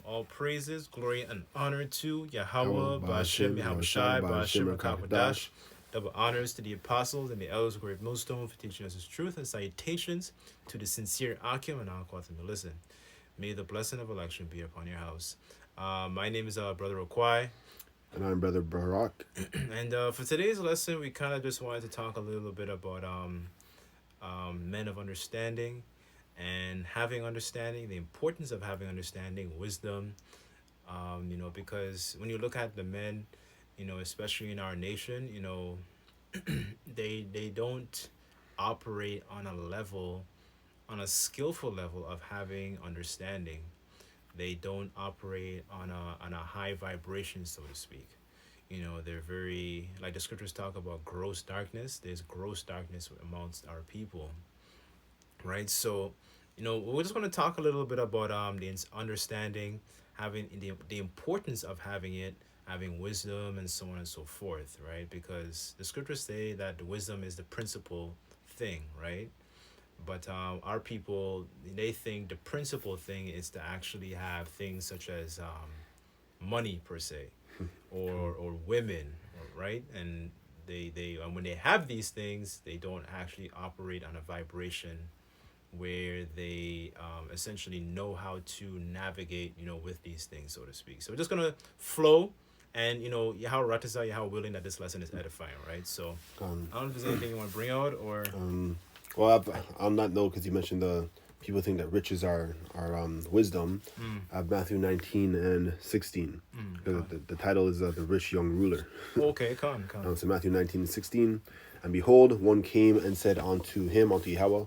All praises, glory, and honor to Yahweh Yahweh, Ba'ashem, Ba'ashem, Yahushai Yahushai, Ba'ashem, Ba'ashem Rakakwadash. Rakakadash. Double honors to the apostles and the elders of Great Millstone for teaching us his truth, and salutations to the sincere Akim and Alquatim to listen. May the blessing of election be upon your house. My name is Brother Okwai, And I'm Brother Barak. and for today's lesson, we kind of just wanted to talk a little bit about men of understanding and having understanding, the importance of having understanding, wisdom, because when you look at the men, especially in our nation, they don't operate on a level, on a skillful level of having understanding. They don't operate on a high vibration, so to speak. They're very, like the scriptures talk about gross darkness. There's gross darkness amongst our people, right? So, we're just going to talk a little bit about the understanding, having the importance of having it, having wisdom, and so on and so forth, right? Because the scriptures say that the wisdom is the principal thing, right? But our people, they think the principal thing is to actually have things such as money per se, or women, right? And they when they have these things, they don't actually operate on a vibration where they essentially know how to navigate, with these things, so to speak. So we're just gonna flow, and how Ratisa, how willing that this lesson is edifying, right? So Um, I don't know if there's anything you want to bring out or. um, well, on that note, because you mentioned the people think that riches are wisdom. I have Matthew 19 and 16. Because the title is the rich young ruler. Okay, come. So Matthew 19 and 16. And behold, one came and said unto him, unto Yahweh,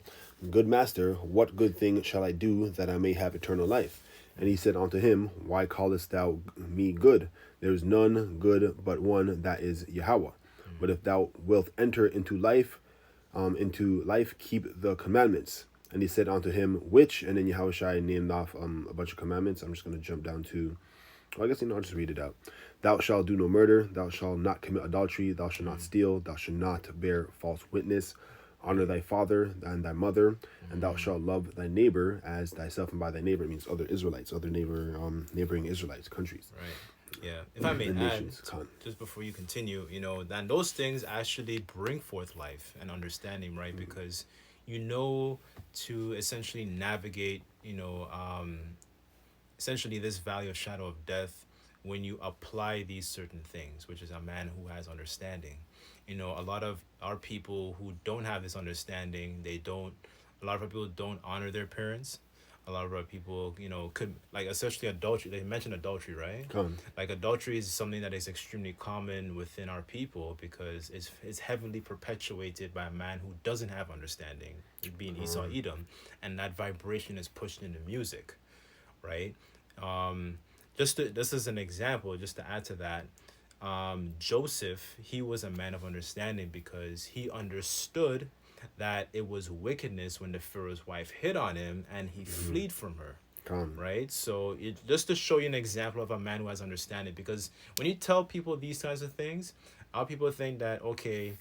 Good master, what good thing shall I do that I may have eternal life? And he said unto him, Why callest thou me good? There is none good but one, that is Yahweh. But if thou wilt enter into life, keep the commandments. And he said unto him, Which? And then Yahushua named off a bunch of commandments. I'm just going to jump down to, well, I guess I'll just read it out. Thou shalt do no murder. Thou shalt not commit adultery. Thou shalt not steal. Thou shalt not bear false witness. Honor thy father and thy mother, and thou shalt love thy neighbor as thyself. And by thy neighbor, it means other Israelites, other neighboring Israelites, countries, Right. Yeah. If I may and add, nations. just before you continue, then those things actually bring forth life and understanding, right? Because to essentially navigate, essentially this valley of shadow of death when you apply these certain things, which is a man who has understanding. A lot of our people who don't have this understanding, a lot of our people don't honor their parents. A lot of our people, could, like, especially adultery. They mentioned adultery, right? Come, Like adultery is something that is extremely common within our people because it's heavily perpetuated by a man who doesn't have understanding, being Esau Edom, and that vibration is pushed into music, right? Um, this is an example, just to add to that. Joseph, he was a man of understanding because he understood that it was wickedness when the Pharaoh's wife hit on him and he fled from her, come, right? So just to show you an example of a man who has understanding, because when you tell people these kinds of things, our people think that, okay,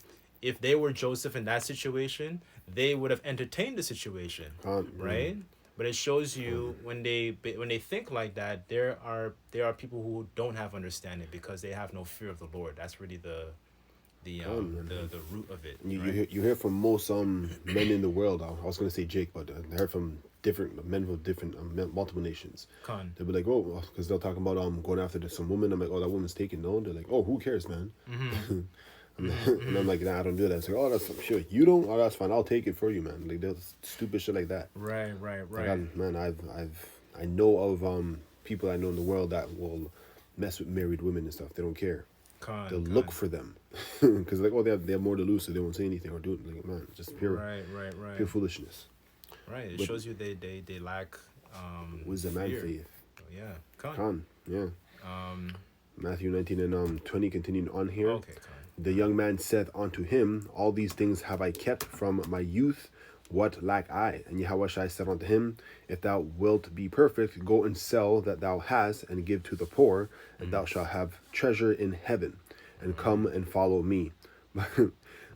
if they were Joseph in that situation, they would have entertained the situation, come. right? But it shows you when they think like that, there are people who don't have understanding because they have no fear of the Lord. That's really the um Come, the root of it, right? you hear from most men in the world. I was going to say Jake, but I heard from different men from different multiple nations. Con. They'll be like, oh, because they'll talk about going after some woman. I'm like, oh, that woman's taken. No, they're like, oh, who cares, man? And I'm like, nah, I don't do that. It's like, oh, that's sure you don't. Oh, that's fine. I'll take it for you, man. Like, there's stupid shit like that. Right. Like, man, I know of people I know in the world that will mess with married women and stuff. They don't care. They'll look Con. for them because like, oh, they have more to lose, so they won't say anything or do it. Like, man, just pure foolishness. Right. It But shows you they lack wisdom and fear. faith. Yeah. Con. Con, yeah. Um. Matthew 19 and 20, continuing on here. Okay. Con. The young man saith unto him, All these things have I kept from my youth. What lack I? And Yahushua said unto him, If thou wilt be perfect, go and sell that thou hast, and give to the poor, and thou shalt have treasure in heaven. And come and follow me.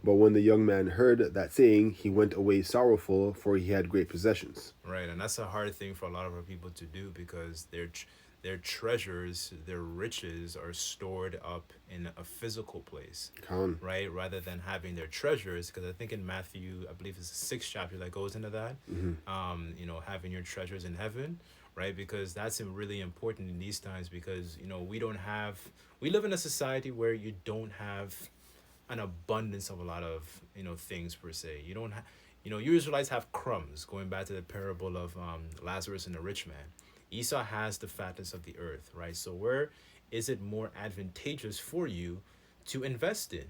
But when the young man heard that saying, he went away sorrowful, for he had great possessions. Right, and that's a hard thing for a lot of our people to do because their treasures, their riches are stored up in a physical place, Con. right? Rather than having their treasures, because I think in Matthew, I believe it's the sixth chapter that goes into that. Having your treasures in heaven, right? Because that's really important in these times because we live in a society where you don't have an abundance of a lot of things per se. You don't have you Israelites have crumbs. Going back to the parable of Lazarus and the rich man, Esau has the fatness of the earth, right? So where is it more advantageous for you to invest in?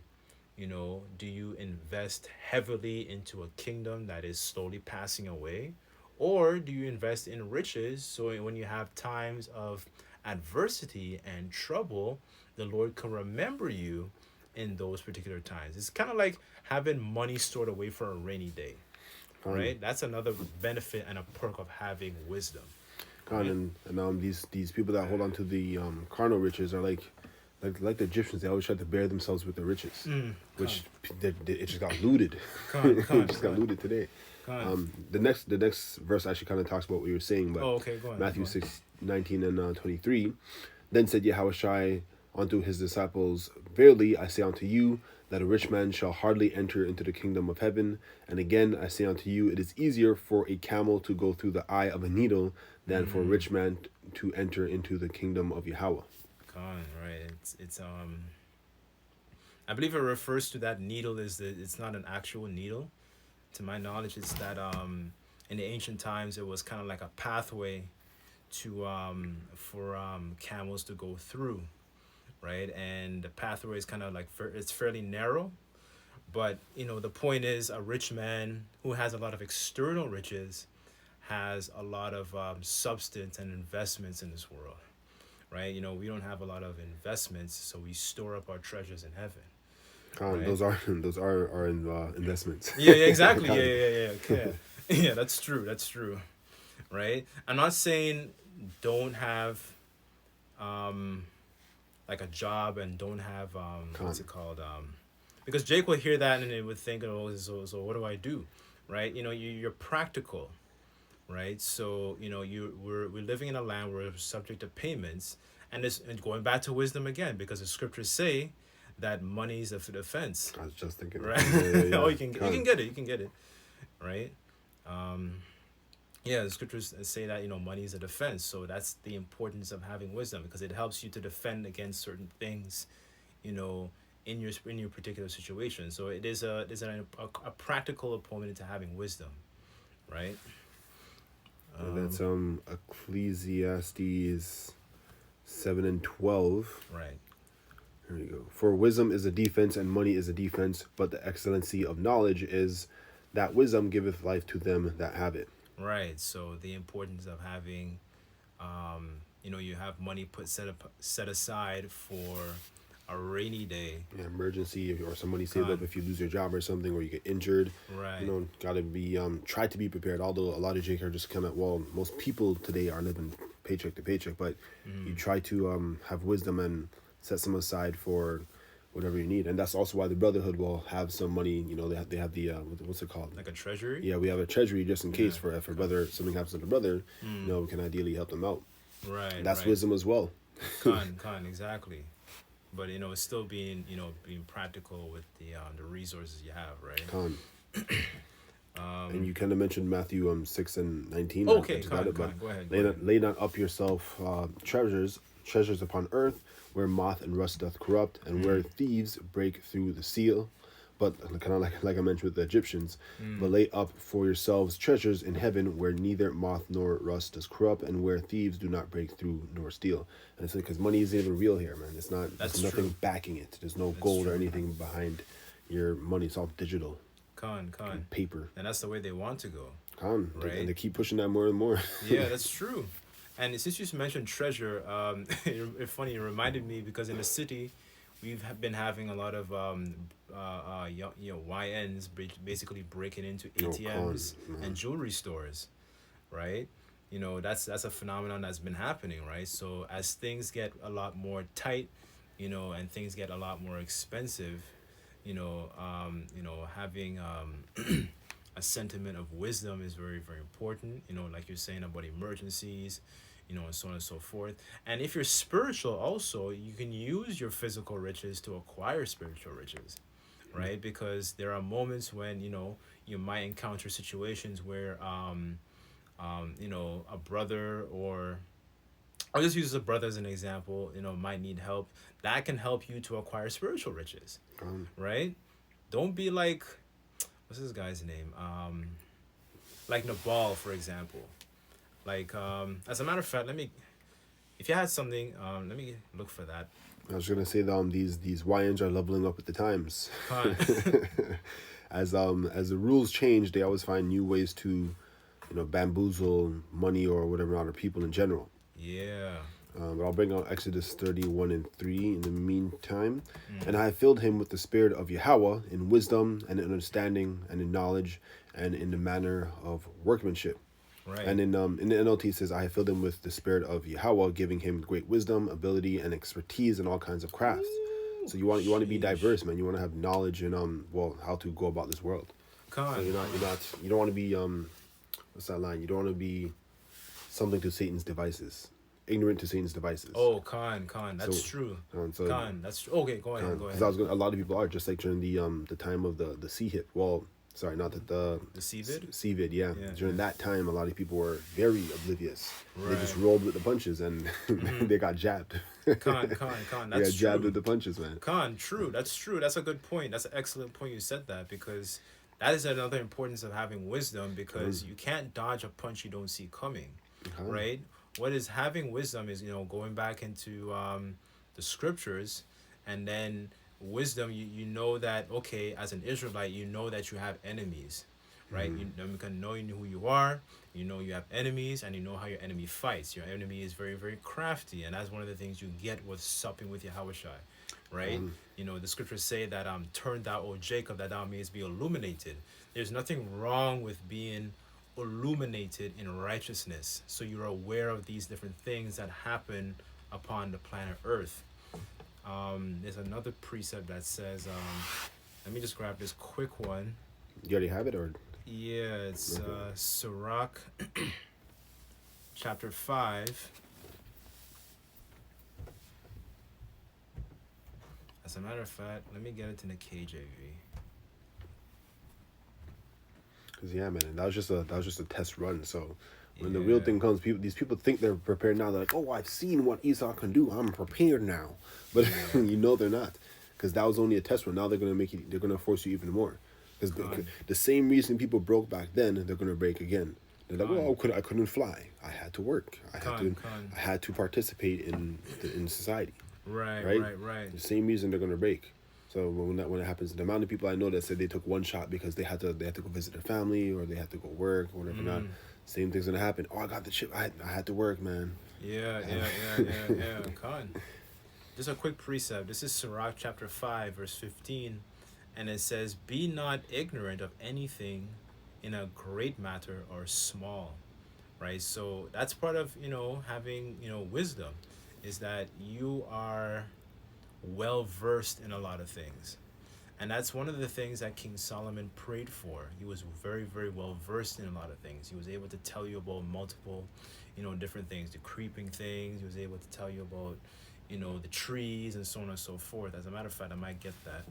Do you invest heavily into a kingdom that is slowly passing away, or do you invest in riches so when you have times of adversity and trouble, the Lord can remember you in those particular times? It's kind of like having money stored away for a rainy day, right? That's another benefit and a perk of having wisdom. Con. Right? And these people that hold on to the carnal riches are like the Egyptians. They always try to bear themselves with the riches, which it just got looted. It just got looted today. The next verse actually kind of talks about what you were saying, but Okay, go on. Matthew Go on. 6:19 and 23. Then said Yahushua unto his disciples, Verily I say unto you, that a rich man shall hardly enter into the kingdom of heaven. And again I say unto you, it is easier for a camel to go through the eye of a needle than for a rich man to enter into the kingdom of Yahweh. Right. It's I believe it refers to that needle it's not an actual needle. To my knowledge, it's that in the ancient times it was kind of like a pathway to for camels to go through, right? And the pathway is kind of like it's fairly narrow, but the point is a rich man who has a lot of external riches has a lot of substance and investments in this world, right? We don't have a lot of investments, so we store up our treasures in heaven. Right. Those are our investments. Yeah, exactly. Yeah. Okay. Yeah, that's true. Right? I'm not saying don't have like a job and don't have what's it called? Because Jake would hear that and he would think, oh, so what do I do? Right? You're practical, right? So, we're living in a land where we're subject to payments, and going back to wisdom again, because the scriptures say that money is a defense. I was just thinking. Right? Yeah. Oh, you can get it, right? The scriptures say that money is a defense, so that's the importance of having wisdom because it helps you to defend against certain things, in your particular situation. So it is a practical opponent to having wisdom, right? That's Ecclesiastes 7:12. Right. Here we go. For wisdom is a defense, and money is a defense, but the excellency of knowledge is that wisdom giveth life to them that have it. Right. So the importance of having, you have money set aside for a rainy day. Yeah, emergency, or some money saved up if you lose your job or something, or you get injured. Right. Gotta be try to be prepared. Although a lot of Jake are just kind of most people today are living paycheck to paycheck, but you try to have wisdom and set some aside for whatever you need. And that's also why the Brotherhood will have some money. They have the what's it called? Like a treasury. Yeah, we have a treasury just in case for if a brother something happens to the brother. We can ideally help them out. Right. That's right. wisdom as well. Exactly. But it's still being practical with the resources you have, right? And you kind of mentioned Matthew 6:19. Okay, go ahead. Lay not up yourself treasures upon earth, where moth and rust doth corrupt, and where thieves break through the seal. But kind of like I mentioned with the Egyptians, but lay up for yourselves treasures in heaven, where neither moth nor rust does corrupt, and where thieves do not break through nor steal. And it's because money isn't even real here, man. It's not. There's nothing backing it. There's no gold or anything behind your money. It's all digital. Paper. And that's the way they want to go. Right? And they keep pushing that more and more. Yeah, that's true. And since you mentioned treasure, it's funny. It reminded me because in the city, we've been having a lot of YNs basically breaking into ATMs and jewelry stores, right? That's a phenomenon that's been happening, right? So as things get a lot more tight, and things get a lot more expensive, Having a sentiment of wisdom is very, very important. Like you're saying about emergencies, and so on and so forth. And if you're spiritual, also, you can use your physical riches to acquire spiritual riches, right? Because there are moments when, you might encounter situations where, a brother, or I'll just use a brother as an example, might need help. That can help you to acquire spiritual riches, Um, right? Don't be like, what's this guy's name? Like Nabal, for example. Like, as a matter of fact, if you had something, let me look for that. I was gonna say that these YNs are leveling up with the times. Con. As the rules change, they always find new ways to, bamboozle money or whatever other people in general. Yeah. But I'll bring out Exodus 31:3 in the meantime. Mm. And I filled him with the spirit of Yahweh in wisdom and in understanding and in knowledge and in the manner of workmanship. Right. And in the NLT it says, I filled him with the spirit of Yahweh, giving him great wisdom, ability, and expertise in all kinds of crafts. So you want to be Sheesh. diverse, man. You want to have knowledge and how to go about this world. Con. So you don't want to be what's that line? You don't want to be something to Satan's devices, ignorant to Satan's devices. Oh, con. That's So- true. So Con. That's true. Okay, go ahead. Go because ahead. a lot of people are just like during the time of the CHIP. Well, sorry, not that the The CVID? CVID, yeah. Yeah, During yeah. that time, a lot of people were very oblivious. They just Right. rolled with the punches and they got jabbed. Con. They That's got jabbed true. with the punches, man. Con, true. That's true. That's a good point. That's an excellent point you said that, because that is another importance of having wisdom, because you can't dodge a punch you don't see coming, Uh-huh. right? What is having wisdom is, going back into the scriptures, and then wisdom, you know that, okay, as an Israelite, you know that you have enemies, right? You can know who you are, you have enemies, and you know how your enemy fights. Your enemy is very, very crafty, and that's one of the things you get with supping with Yahushua, right? The scriptures say that turn thou, O Jacob, that thou mayest be illuminated. There's nothing wrong with being illuminated in righteousness, so you're aware of these different things that happen upon the planet Earth. There's another precept that says, let me just grab this quick one. You already have it, or Yeah, it's Okay. Sirach, chapter 5. As a matter of fact, let me get it in the KJV. because yeah, man, that was just a test run. So when the real Yeah. thing comes, these people think they're prepared now. They're like, oh, I've seen what Esau can do. I'm prepared now. But they're not, because that was only a test run. Now they're gonna make you. They're gonna force you even more. Because God. the same reason people broke back then, they're gonna break again. They're like, God. well, I couldn't fly. I had to work. Con. I had to participate in society. Right. The same reason they're gonna break. So when it happens, the amount of people I know that said they took one shot because they had to go visit their family or they had to go work or whatever not. Same thing's gonna happen. Oh, I got the chip. I had to work, man. Yeah. Con. Just a quick precept. This is Sirach chapter 5, verse 15. And it says, be not ignorant of anything in a great matter or small. Right? So that's part of, having, wisdom, is that you are well versed in a lot of things. And that's one of the things that King Solomon prayed for. He was very, very well versed in a lot of things. He was able to tell you about multiple, different things, the creeping things. He was able to tell you about, the trees and so on and so forth. As a matter of fact, I might get that,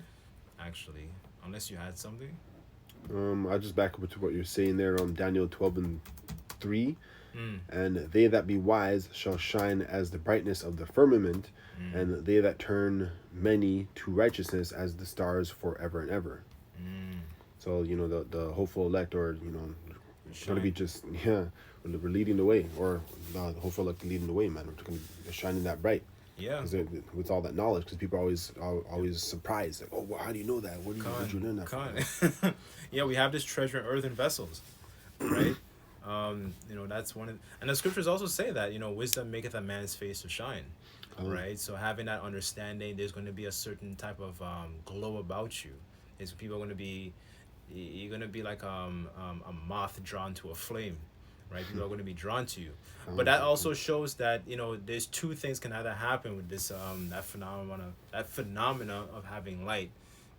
actually, unless you had something. I just back up to what you're saying there. Daniel 12:3, Mm. and they that be wise shall shine as the brightness of the firmament, and they that turn many to righteousness as the stars forever and ever. So the hopeful elect, or going to be just we're leading the way, or the hopeful elect leading the way, man. We're going to be shining that bright. Yeah. With all that knowledge, because people are always surprised, like, oh, well, how do you know that? Where'd you learn that from? Yeah, we have this treasure in earthen vessels, right? That's one of, and the scriptures also say that, wisdom maketh a man's face to shine, right? So having that understanding, there's going to be a certain type of glow about you. People are going to be, you're going to be like a moth drawn to a flame, right? People are going to be drawn to you. But that also shows that, there's two things can either happen with this that phenomena of having light.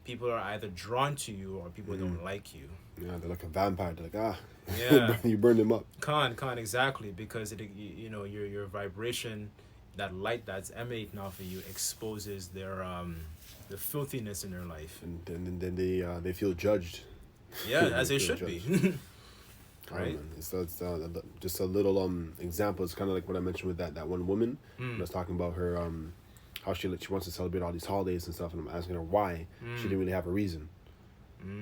people are either drawn to you or people don't like you. Yeah, they're like a vampire. They're like, Yeah. you burn them up. Con exactly, because your vibration, that light that's emanating off of you exposes their the filthiness in their life. And then they feel judged. Yeah, as they feel should be. Right. Right. It's just a little example. It's kind of like what I mentioned with that one woman. I was talking about her how she wants to celebrate all these holidays and stuff, and I'm asking her why. She didn't really have a reason.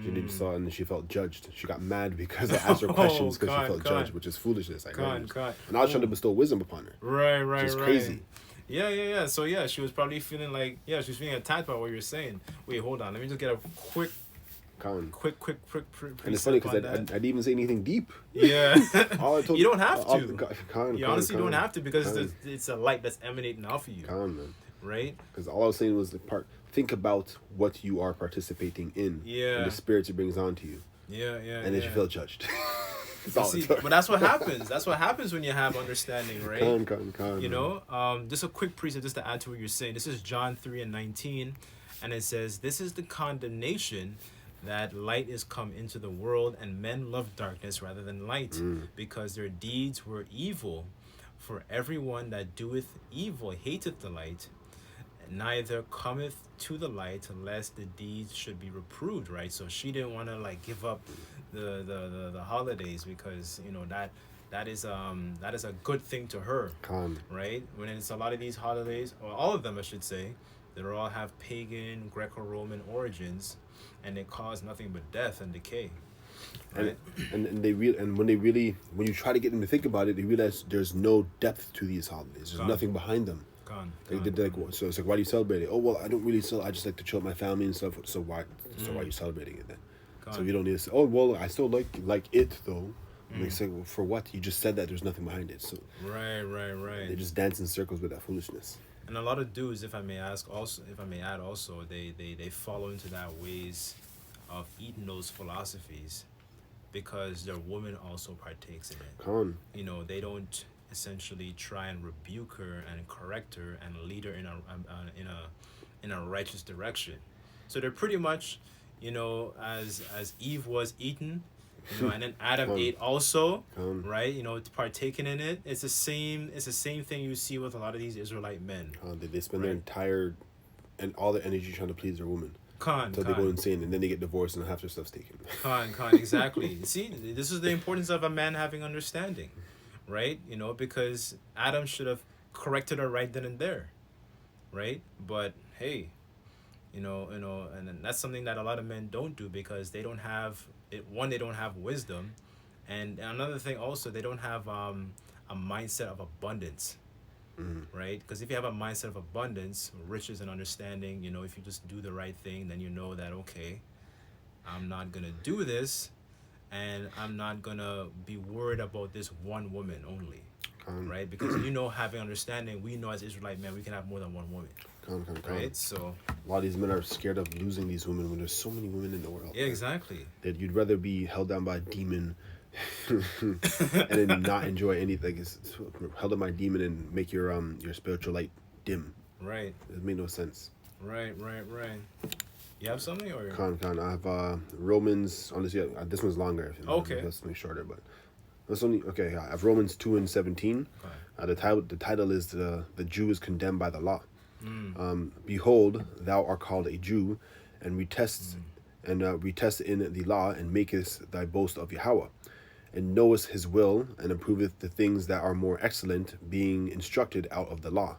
She didn't saw, and then she felt judged. She got mad because I asked her questions because she felt judged, which is foolishness. Like, Con. and I was trying to bestow wisdom upon her. Right. It's Right. crazy. Yeah. So yeah, she was probably feeling like, yeah, she was feeling attacked by what you're saying. Wait, hold on. Let me just get a quick. Con. And it's precept funny on because I that. didn't even say anything deep. Yeah. All I told You don't have all- to. You con, honestly don't have to, because con. it's a light that's emanating off of you, Man. right? Because all I was saying was the part. Think about what you are participating in. Yeah. And the spirits it brings on to you. Yeah. And then you feel judged. That's all See, it took. but that's what happens. That's what happens when you have understanding, right? Con, You know, just a quick precept just to add to what you're saying. This is John 3:19, and it says, "This is the condemnation, that light is come into the world, and men love darkness rather than light, because their deeds were evil. For everyone that doeth evil hateth the light, neither cometh to the light, lest the deeds should be reproved." Right? So she didn't want to like give up the holidays, because that is a good thing to her. Con. Right? When it's a lot of these holidays, or all of them I should say, they all have pagan Greco-Roman origins, and they cause nothing but death and decay. Right? And when you try to get them to think about it, they realize there's no depth to these holidays. There's nothing behind them. So it's like, why do you celebrate it? Oh, well, I don't really celebrate. I just like to chill with my family and stuff. So why are you celebrating it then? So you don't need to say, oh, well, I still like it though. And they say, well, for what? You just said that there's nothing behind it. So Right. they just dance in circles with that foolishness. And a lot of dudes, if I may add also, they follow into that ways of eating those philosophies, because their woman also partakes in it. Con. They don't essentially try and rebuke her and correct her and lead her in a righteous direction. So they're pretty much, as Eve was eaten, and then Adam ate also, right? Partaking in it. It's the same thing you see with a lot of these Israelite men. They spend their entire and all their energy trying to please their woman. Until they go insane, and then they get divorced and half their stuff's taken. Exactly. See, this is the importance of a man having understanding, right? Because Adam should have corrected her right then and there, right? But hey, and then that's something that a lot of men don't do, because they don't have it. One, they don't have wisdom, and another thing also, they don't have a mindset of abundance. Right? Because if you have a mindset of abundance, riches, and understanding, if you just do the right thing, then you know that, okay, I'm not going to do this, and I'm not going to be worried about this one woman only. Right? Because having understanding, we know as Israelite men, we can have more than one woman. Right? So a lot of these men are scared of losing these women when there's so many women in the world. Yeah, exactly. That you'd rather be held down by a demon and then not enjoy anything. It's held down by a demon and make your spiritual light dim. Right. It made no sense. Right. You have something, or? I have Romans. Honestly, this one's longer. Okay. Let's make shorter, but that's only okay. I have Romans 2:17. The title is the Jew is condemned by the law. Behold, thou art called a Jew, and retest in the law, and makest thy boast of Yahweh, and knowest his will, and approveth the things that are more excellent, being instructed out of the law,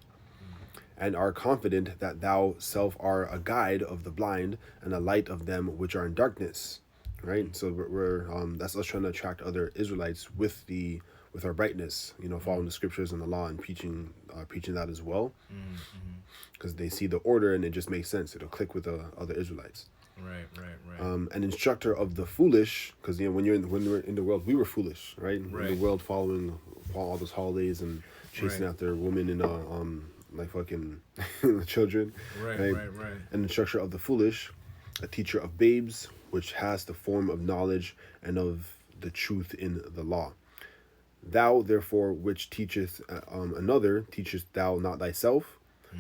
and are confident that thou self art a guide of the blind, and a light of them which are in darkness. Right. So we're that's us trying to attract other Israelites with our brightness, following the scriptures and the law, and preaching that as well, because they see the order and it just makes sense. It'll click with the other Israelites. Right. An instructor of the foolish, because when we're in the world, we were foolish, right? In the world, following all those holidays and chasing after women and like fucking children. Right. An instructor of the foolish, a teacher of babes, which has the form of knowledge and of the truth in the law. Thou therefore which teacheth another, teachest thou not thyself?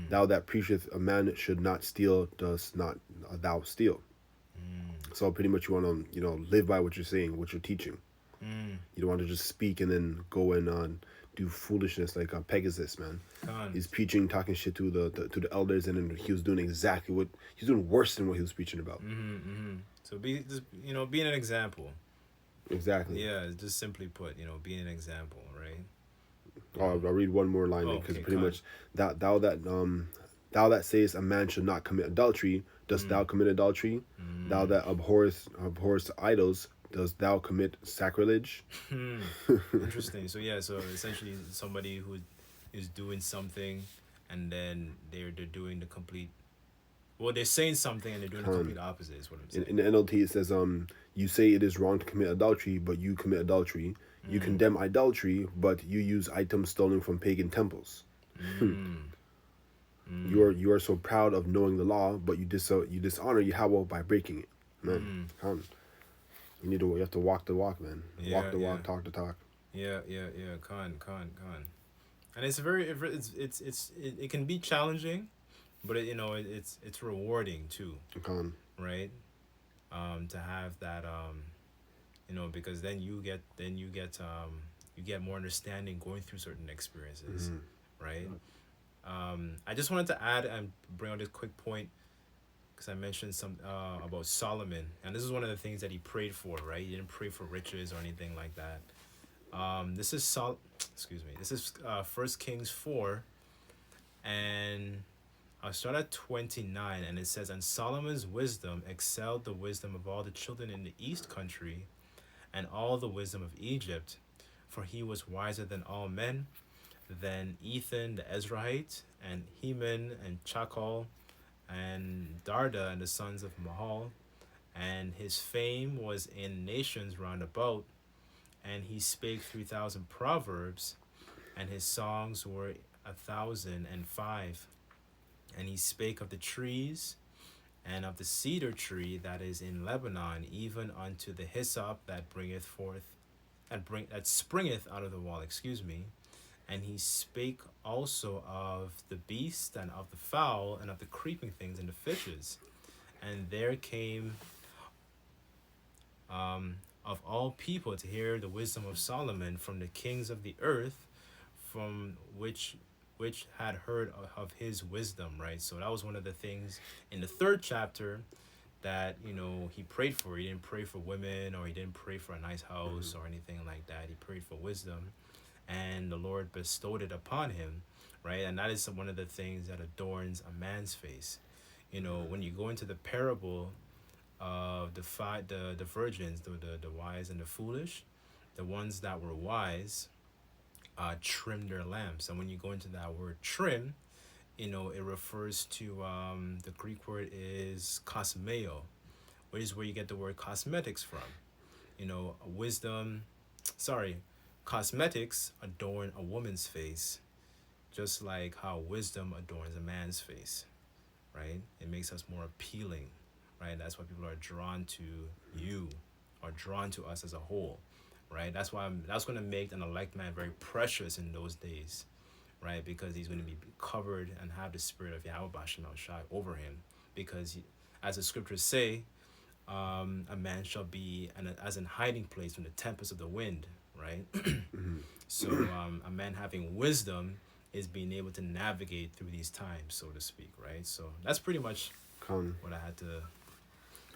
Thou that preacheth a man should not steal, dost not thou steal? So pretty much you want to, live by what you're saying, what you're teaching. Mm. You don't want to just speak and then go and do foolishness like Pegasus, man. Con. He's preaching, talking shit to the elders, and then he was doing exactly what he's doing worse than what he was preaching about. So being an example. Exactly. Yeah, just simply put, being an example, right? I'll read one more line because Okay, pretty con. much thou that sayest a man should not commit adultery, dost thou commit adultery? Thou that abhorrest idols, dost thou commit sacrilege? Interesting. So yeah, so essentially somebody who is doing something, and then they're doing the complete. Well, they're saying something and they're doing the complete opposite. Is what I'm saying. In the NLT it says, you say it is wrong to commit adultery, but you commit adultery. You condemn idolatry, but you use items stolen from pagan temples. You are so proud of knowing the law, but you dishonor Yahweh by breaking it. Man, you have to walk the walk, man. Walk the walk, talk the talk. Yeah. Con. And it's it can be challenging, but it's rewarding too, right? To have that because then you get more understanding going through certain experiences, right? I just wanted to add and bring out this quick point because I mentioned some about Solomon, and this is one of the things that he prayed for, right? He didn't pray for riches or anything like that. This is This is 1 Kings 4, and I'll start at 29, and it says, "And Solomon's wisdom excelled the wisdom of all the children in the east country, and all the wisdom of Egypt, for he was wiser than all men, than Ethan the Ezrahite, and Heman, and Chakol, and Darda, and the sons of Mahal. And his fame was in nations round about, and he spake 3,000 proverbs, and his songs were 1,005. And he spake of the trees, and of the cedar tree that is in Lebanon, even unto the hyssop that bringeth forth, that springeth out of the wall. And he spake also of the beast, and of the fowl, and of the creeping things, and the fishes. And there came of all people to hear the wisdom of Solomon from the kings of the earth, from which had heard of his wisdom," right? So that was one of the things in the 3rd chapter that he prayed for. He didn't pray for women, or he didn't pray for a nice house or anything like that. He prayed for wisdom, and the Lord bestowed it upon him, right? And that is one of the things that adorns a man's face. When you go into the parable of the virgins, the wise and the foolish, the ones that were wise trim their lamps. And when you go into that word trim, it refers to the Greek word is kosmeo, which is where you get the word cosmetics from. Cosmetics adorn a woman's face, just like how wisdom adorns a man's face, right? It makes us more appealing, right? That's why people are drawn to you, or drawn to us as a whole, right? That's going to make an elect man very precious in those days, right? Because he's going to be covered and have the spirit of Yahweh Bashem El Shai over him. Because as the scriptures say, a man shall be as in hiding place from the tempest of the wind, right? So a man having wisdom is being able to navigate through these times, so to speak, right? So that's pretty much what I had to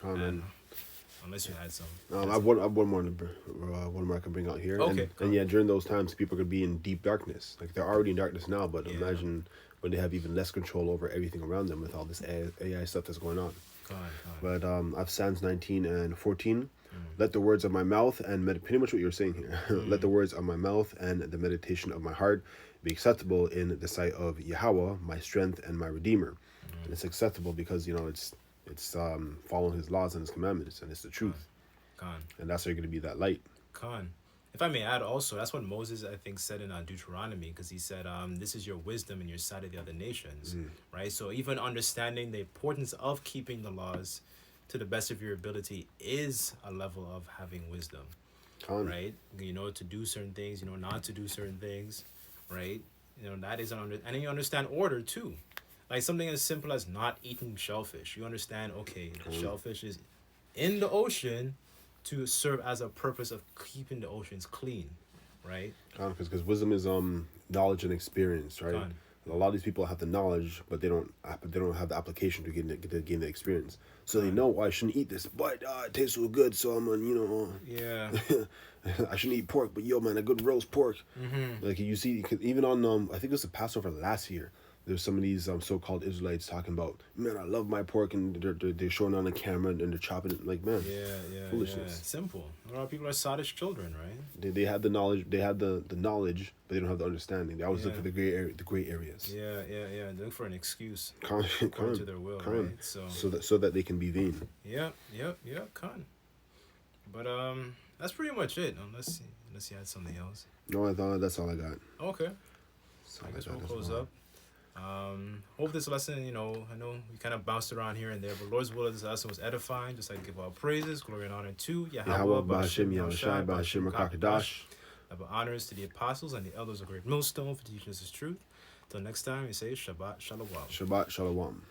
add. Unless you had some. I have one more I can bring out here. Okay. And yeah, during those times, people could be in deep darkness. Like they're already in darkness now, but imagine when they have even less control over everything around them with all this AI stuff that's going on. But I've Psalms 19 and 14. Let the words of my mouth and pretty much what you're saying here. Let the words of my mouth and the meditation of my heart be acceptable in the sight of Yahweh, my strength and my redeemer. And it's acceptable because it's following his laws and his commandments, and it's the truth. And that's how you're going to be that light. If I may add also, that's what Moses, I think, said in Deuteronomy, because he said, this is your wisdom in your sight of the other nations, right? So even understanding the importance of keeping the laws to the best of your ability is a level of having wisdom, right? To do certain things, not to do certain things, right? That is and then you understand order too. Like something as simple as not eating shellfish. You understand, okay, shellfish is in the ocean to serve as a purpose of keeping the oceans clean, right? Because wisdom is knowledge and experience, right? Con. A lot of these people have the knowledge, but they don't have the application to gain the experience. So they Right. know, I shouldn't eat this, but it tastes so good, so I'm gonna, Yeah. I shouldn't eat pork, but yo, man, a good roast pork. Mm-hmm. Like you see, 'cause even on I think it was the Passover last year. There's some of these so-called Israelites talking about, man, I love my pork, and they're showing on the camera and they're chopping it. Like, man, Yeah. foolishness. Simple. A lot of people are sottish children, right? they had the knowledge, the knowledge, but they don't have the understanding. They always look Yeah. for the gray areas. Yeah. They look for an excuse Con, according to their will, con. right? So so that they can be vain. yeah, con. But that's pretty much it. Unless you had something else. No, I thought that's all I got. Okay. So I guess we'll as close well. up. Hope this lesson, I know we kind of bounced around here and there, but Lord's will, this lesson was edifying. Just like give all praises, glory, and honor to Yahweh, Ba'ashem, Yahushai, Ba'ashem, Rakakadash. Double honors to the apostles and the elders of Great Millstone for teaching us his truth. Till next time, we say Shabbat Shalom. Shabbat Shalom.